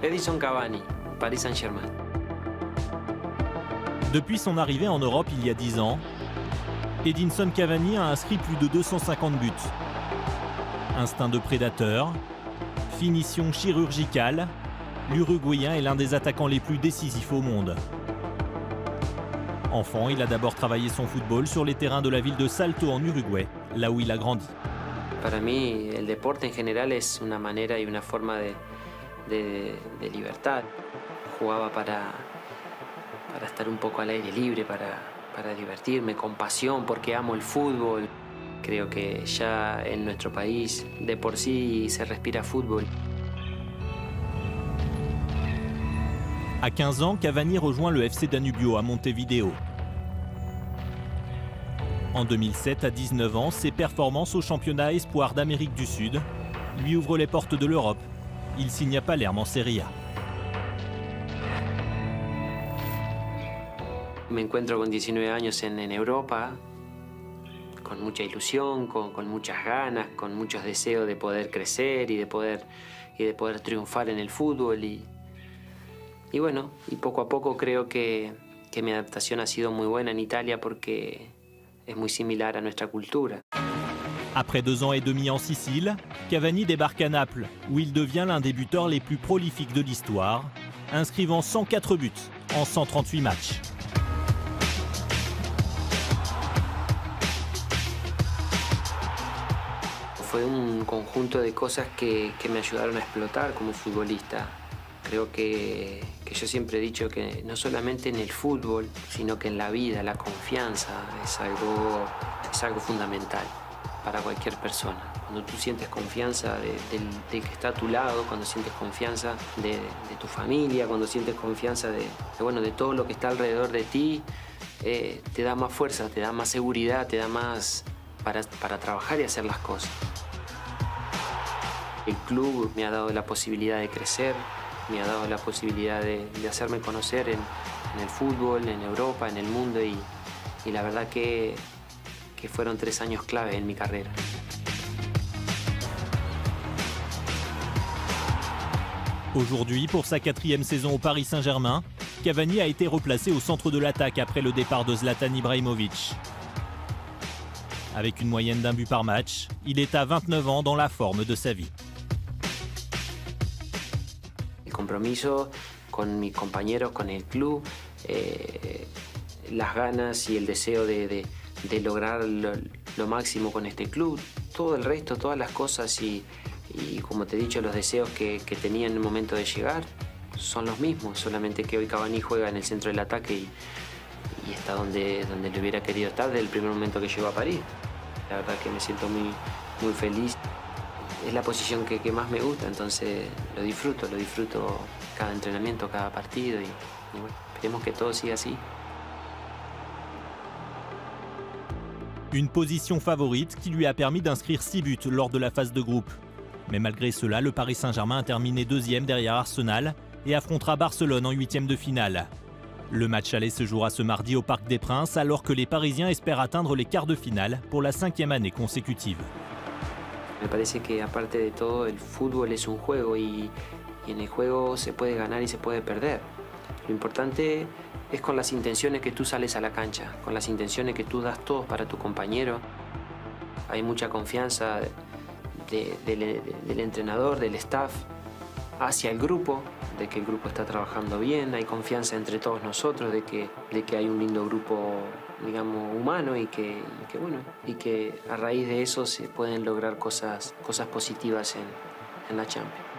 Edinson Cavani, Paris Saint-Germain. Depuis son arrivée en Europe il y a 10 ans, Edinson Cavani a inscrit plus de 250 buts. Instinct de prédateur, finition chirurgicale, l'Uruguayen est l'un des attaquants les plus décisifs au monde. Enfant, il a d'abord travaillé son football sur les terrains de la ville de Salto en Uruguay, là où il a grandi. Para mí, el deporte en general es una manera y una forma de libertad. Jugaba para estar un poco al aire libre, para divertirme, con pasión, porque amo el fútbol. Creo que ya en nuestro país de por sí se respira fútbol. À 15 ans, Cavani rejoint le FC Danubio à Montevideo. En 2007, à 19 ans, ses performances au championnat espoir d'Amérique du Sud lui ouvrent les portes de l'Europe. Il signe à Palerme en Serie A. Me encuentro con 19 años en Europa, con mucha ilusión, con muchas ganas, con muchos deseos de poder crecer y de poder triunfar en el fútbol. Y bueno, y poco a poco creo que mi adaptación ha sido muy buena en Italia porque es muy similar a nuestra cultura. Après 2 ans et demi en Sicile, Cavani débarque à Naples, où il devient l'un des buteurs les plus prolifiques de l'histoire, inscrivant 104 buts en 138 matchs. Fue un conjunto de cosas que me ayudaron a explotar como futbolista. Creo que yo siempre he dicho que no solamente en el fútbol, sino que en la vida, la confianza es algo fundamental para cualquier persona. Cuando tú sientes confianza del que está a tu lado, cuando sientes confianza de tu familia, cuando sientes confianza de todo lo que está alrededor de ti, te da más fuerza, te da más seguridad, te da más para trabajar y hacer las cosas. El club me ha dado la posibilidad de crecer, me ha dado la posibilidad de hacerme conocer en el fútbol, en Europa, en el mundo y la verdad que fueron 3 años clave en mi carrera. Aujourd'hui, pour sa 4e saison au Paris Saint-Germain, Cavani a été replacé au centre de l'attaque après le départ de Zlatan Ibrahimovic. Avec une moyenne d'1 but par match, il est à 29 ans dans la forme de sa vie. El compromiso con mis compañeros, con el club, las ganas y el deseo de lograr lo máximo con este club, todo el resto, todas las cosas y como te he dicho, los deseos que tenía en el momento de llegar son los mismos, solamente que hoy Cavani juega en el centro del ataque y está donde le hubiera querido estar desde el primer momento que llegó a París. La verdad que me siento muy feliz. Es la posición que más me gusta, entonces lo disfruto cada entrenamiento, cada partido y bueno, esperemos que todo siga así. Une position favorite qui lui a permis d'inscrire 6 buts lors de la phase de groupe. Mais malgré cela, le Paris Saint-Germain a terminé 2e derrière Arsenal et affrontera Barcelone en 8e de finale. Le match aller se jouera ce mardi au Parc des Princes alors que les Parisiens espèrent atteindre les quarts de finale pour la 5e année consécutive. Me parece que aparte de todo el fútbol es un juego y en el juego se puede ganar y se puede perder. Lo importante es con las intenciones que tú sales a la cancha, con las intenciones que tú das todo para tu compañero. Hay mucha confianza del entrenador, del staff, hacia el grupo, de que el grupo está trabajando bien, hay confianza entre todos nosotros, de que hay un lindo grupo, digamos, humano y que a raíz de eso se pueden lograr cosas positivas en la Champions.